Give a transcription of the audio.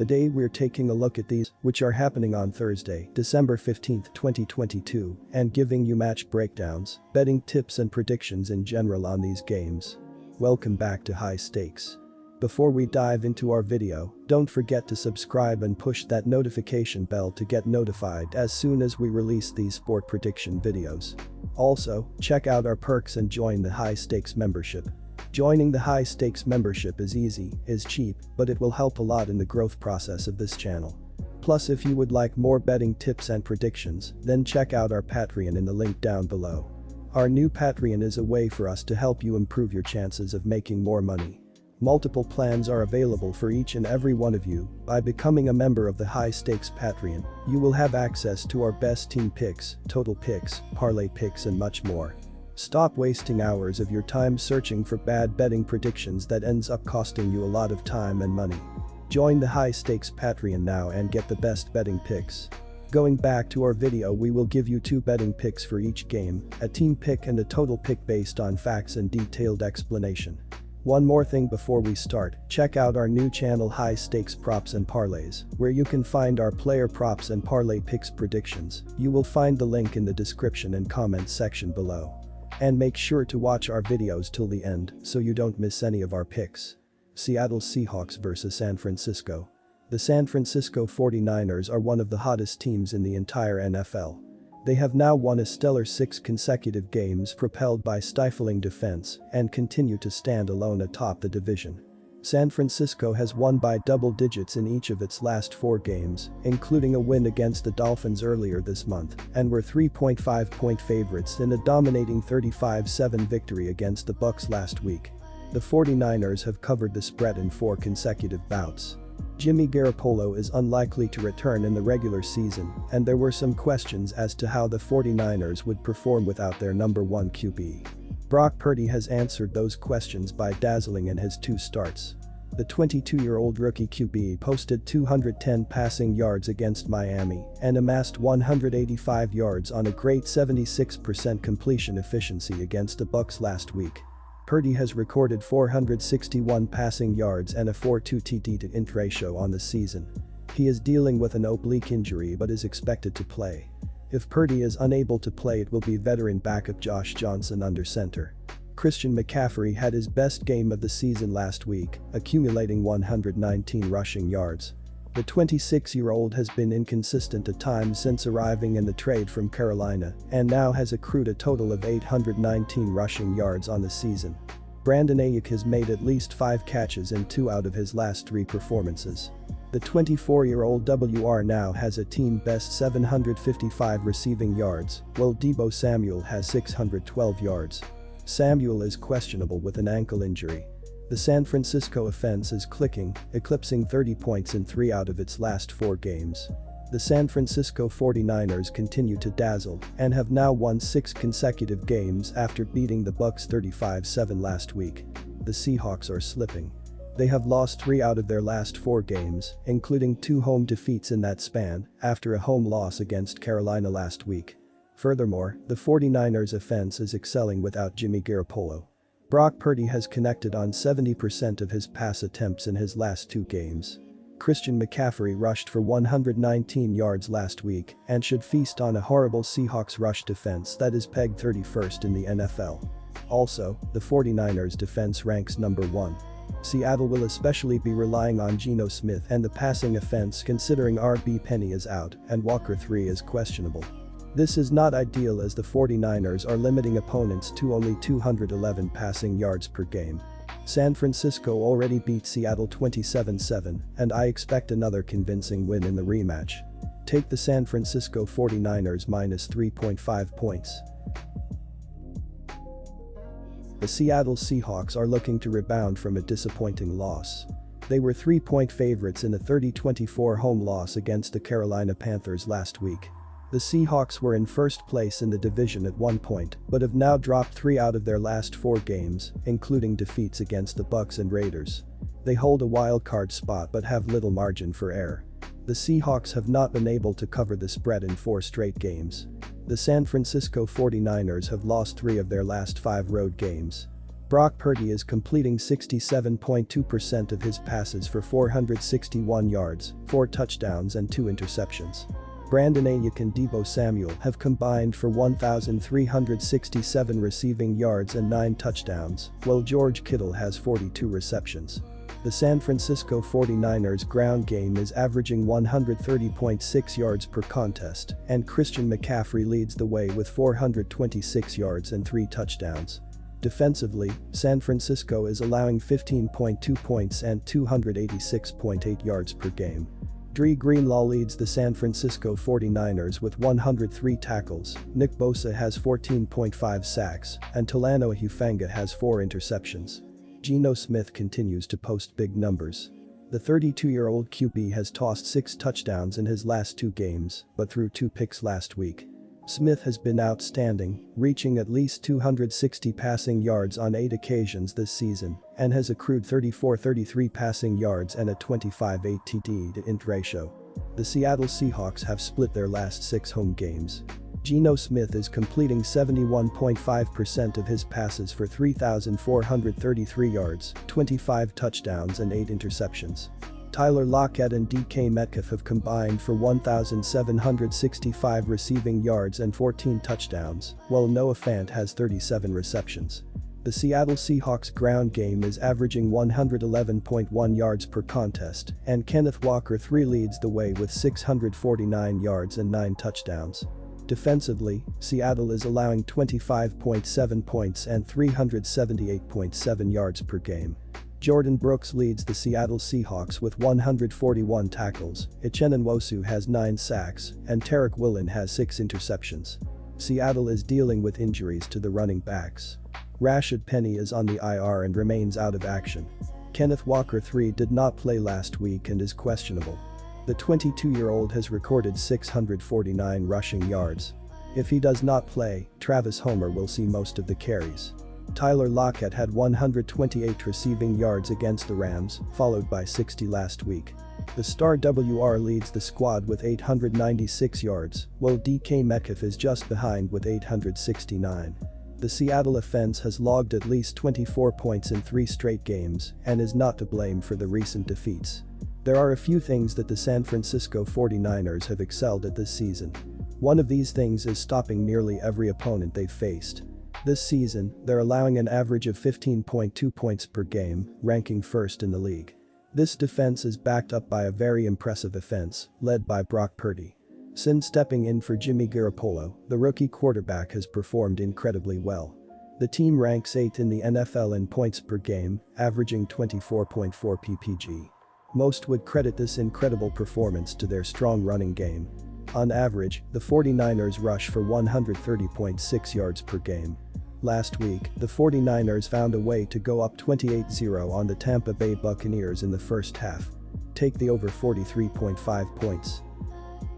Today we're taking a look at these, which are happening on Thursday, December 15, 2022, and giving you match breakdowns, betting tips and predictions in general on these games. Welcome back to High Stakes. Before we dive into our video, don't forget to subscribe and push that notification bell to get notified as soon as we release these sport prediction videos. Also, check out our perks and join the High Stakes membership. Joining the High Stakes membership is easy, is cheap, but it will help a lot in the growth process of this channel. Plus, if you would like more betting tips and predictions, then check out our Patreon in the link down below. Our new Patreon is a way for us to help you improve your chances of making more money. Multiple plans are available for each and every one of you. By becoming a member of the High Stakes Patreon, you will have access to our best team picks, total picks, parlay picks and much more. Stop wasting hours of your time searching for bad betting predictions that ends up costing you a lot of time and money. Join the High Stakes Patreon now and get the best betting picks. Going back to our video, we will give you 2 betting picks for each game, a team pick and a total pick based on facts and detailed explanation. One more thing before we start, check out our new channel High Stakes Props and Parlays, where you can find our player props and parlay picks predictions. You will find the link in the description and comments section below. And make sure to watch our videos till the end so you don't miss any of our picks. Seattle Seahawks vs San Francisco. The San Francisco 49ers are one of the hottest teams in the entire NFL. They have now won a stellar 6 consecutive games propelled by stifling defense and continue to stand alone atop the division. San Francisco has won by double digits in each of its last 4 games, including a win against the Dolphins earlier this month, and were 3.5-point favorites in a dominating 35-7 victory against the Bucs last week. The 49ers have covered the spread in 4 consecutive bouts. Jimmy Garoppolo is unlikely to return in the regular season, and there were some questions as to how the 49ers would perform without their number 1 QB. Brock Purdy has answered those questions by dazzling in his 2 starts. The 22-year-old rookie QB posted 210 passing yards against Miami and amassed 185 yards on a great 76% completion efficiency against the Bucs last week. Purdy has recorded 461 passing yards and a 4.2 TD to int ratio on the season. He is dealing with an oblique injury but is expected to play. If Purdy is unable to play, it will be veteran backup Josh Johnson under center. Christian McCaffrey had his best game of the season last week, accumulating 119 rushing yards. The 26-year-old has been inconsistent at times since arriving in the trade from Carolina and now has accrued a total of 819 rushing yards on the season. Brandon Ayuk has made at least 5 catches in 2 out of his last 3 performances. The 24-year-old WR now has a team-best 755 receiving yards, while Deebo Samuel has 612 yards. Samuel is questionable with an ankle injury. The San Francisco offense is clicking, eclipsing 30 points in 3 out of its last 4 games. The San Francisco 49ers continue to dazzle and have now won 6 consecutive games after beating the Bucs 35-7 last week. The Seahawks are slipping. They have lost 3 out of their last 4 games, including 2 home defeats in that span, after a home loss against Carolina last week. Furthermore, the 49ers offense is excelling without Jimmy Garoppolo. Brock Purdy has connected on 70% of his pass attempts in his last 2 games. Christian McCaffrey rushed for 119 yards last week and should feast on a horrible Seahawks rush defense that is pegged 31st in the NFL. Also, the 49ers defense ranks number 1. Seattle will especially be relying on Geno Smith and the passing offense considering RB Penny is out and Walker 3 is questionable. This is not ideal as the 49ers are limiting opponents to only 211 passing yards per game. San Francisco already beat Seattle 27-7, and I expect another convincing win in the rematch. Take the San Francisco 49ers minus 3.5 points. The Seattle Seahawks are looking to rebound from a disappointing loss. They were 3-point favorites in a 30-24 home loss against the Carolina Panthers last week. The Seahawks were in first place in the division at one point, but have now dropped 3 out of their last 4 games, including defeats against the Bucs and Raiders. They hold a wild-card spot but have little margin for error. The Seahawks have not been able to cover the spread in 4 straight games. The San Francisco 49ers have lost 3 of their last 5 road games. Brock Purdy is completing 67.2% of his passes for 461 yards, 4 touchdowns and 2 interceptions. Brandon Ayuk and Deebo Samuel have combined for 1,367 receiving yards and 9 touchdowns, while George Kittle has 42 receptions. The San Francisco 49ers ground game is averaging 130.6 yards per contest, and Christian McCaffrey leads the way with 426 yards and 3 touchdowns. Defensively, San Francisco is allowing 15.2 points and 286.8 yards per game. Dre Greenlaw leads the San Francisco 49ers with 103 tackles, Nick Bosa has 14.5 sacks, and Talanoa Hufanga has 4 interceptions. Geno Smith continues to post big numbers. The 32-year-old QB has tossed 6 touchdowns in his last 2 games, but threw 2 picks last week. Smith has been outstanding, reaching at least 260 passing yards on 8 occasions this season, and has accrued 33 passing yards and a 25-8 TD to int ratio. The Seattle Seahawks have split their last 6 home games. Geno Smith is completing 71.5% of his passes for 3,433 yards, 25 touchdowns and 8 interceptions. Tyler Lockett and DK Metcalf have combined for 1,765 receiving yards and 14 touchdowns, while Noah Fant has 37 receptions. The Seattle Seahawks ground game is averaging 111.1 yards per contest, and Kenneth Walker III leads the way with 649 yards and 9 touchdowns. Defensively, Seattle is allowing 25.7 points and 378.7 yards per game. Jordan Brooks leads the Seattle Seahawks with 141 tackles, Uchenna Nwosu has 9 sacks, and Tarek Woolen has 6 interceptions. Seattle is dealing with injuries to the running backs. Rashad Penny is on the IR and remains out of action. Kenneth Walker III did not play last week and is questionable. The 22-year-old has recorded 649 rushing yards. If he does not play, Travis Homer will see most of the carries. Tyler Lockett had 128 receiving yards against the Rams, followed by 60 last week. The star WR leads the squad with 896 yards, while DK Metcalf is just behind with 869. The Seattle offense has logged at least 24 points in 3 straight games and is not to blame for the recent defeats. There are a few things that the San Francisco 49ers have excelled at this season. One of these things is stopping nearly every opponent they've faced. This season, they're allowing an average of 15.2 points per game, ranking first in the league. This defense is backed up by a very impressive offense, led by Brock Purdy. Since stepping in for Jimmy Garoppolo, the rookie quarterback has performed incredibly well. The team ranks 8th in the NFL in points per game, averaging 24.4 ppg. Most would credit this incredible performance to their strong running game. On average, the 49ers rush for 130.6 yards per game. Last week, the 49ers found a way to go up 28-0 on the Tampa Bay Buccaneers in the first half. Take the over 43.5 points.